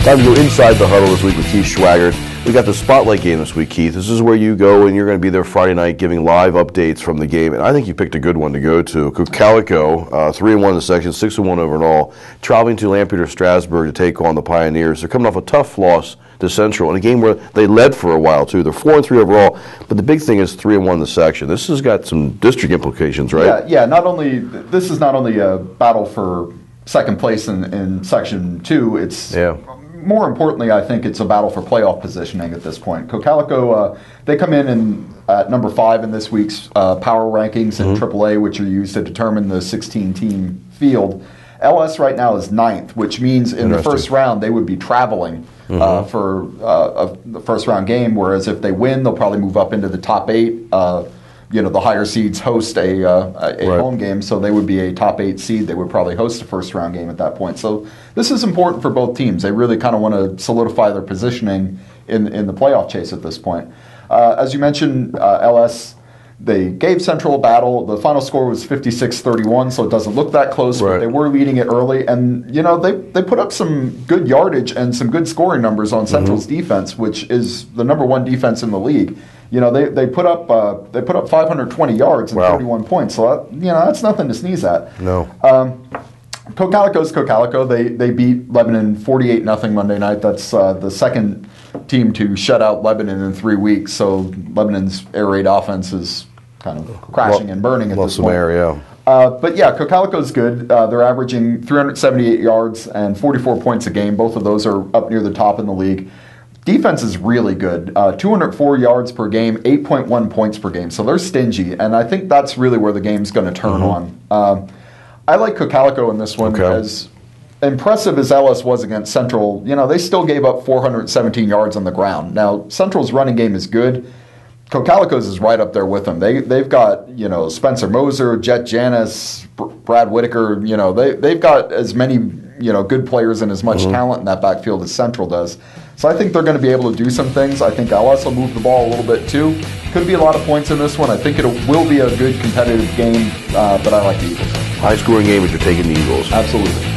Time to go inside the huddle this week with Keith Schwaggart. We got the Spotlight game this week, Keith. This is where you go and you're going to be there Friday night giving live updates from the game. And I think you picked a good one to go to. Calico, 3-1 in the section, 6-1 overall, traveling to Lampeter Strasburg to take on the Pioneers. They're coming off a tough loss to Central in a game where they led for a while too. They're 4-3 overall, but the big thing is 3-1 in the section. This has got some district implications, right? Yeah. This is not only a battle for second place in Section 2. It's more importantly, I think it's a battle for playoff positioning at this point. Cocalico, they come in at number 5 in this week's power rankings in AAA, which are used to determine the 16-team field. LS right now is 9th, which means in the first round they would be traveling for the first round game, whereas if they win, they'll probably move up into the top 8. The higher seeds host a home game, so they would be a top 8 seed. They would probably host a first round game at that point. So this is important for both teams. They really kind of want to solidify their positioning in the playoff chase at this point. As you mentioned, LS, they gave Central a battle. The final score was 56-31, so it doesn't look that close, but they were leading it early. And, they put up some good yardage and some good scoring numbers on Central's defense, which is the number 1 defense in the league. They put up 520 yards and 31 points. So that's nothing to sneeze at. No. Cocalico's Cocalico. They beat Lebanon 48-0 Monday night. That's the second team to shut out Lebanon in 3 weeks. So Lebanon's air raid offense is kind of crashing and burning at this point. But Cocalico's good. They're averaging 378 yards and 44 points a game. Both of those are up near the top in the league. Defense is really good. 204 yards per game, 8.1 points per game. So they're stingy, and I think that's really where the game's going to turn on. I like Cocalico in this one. As impressive as Ellis was against Central, they still gave up 417 yards on the ground. Now, Central's running game is good. Cocalico's is right up there with them. They've got, Spencer Moser, Jet Janis, Brad Whitaker. They've got as many, good players and as much talent in that backfield as Central does. So I think they're going to be able to do some things. I think LS will move the ball a little bit too. Could be a lot of points in this one. I think it will be a good competitive game, but I like the Eagles. High-scoring game, but you're taking the Eagles. Absolutely.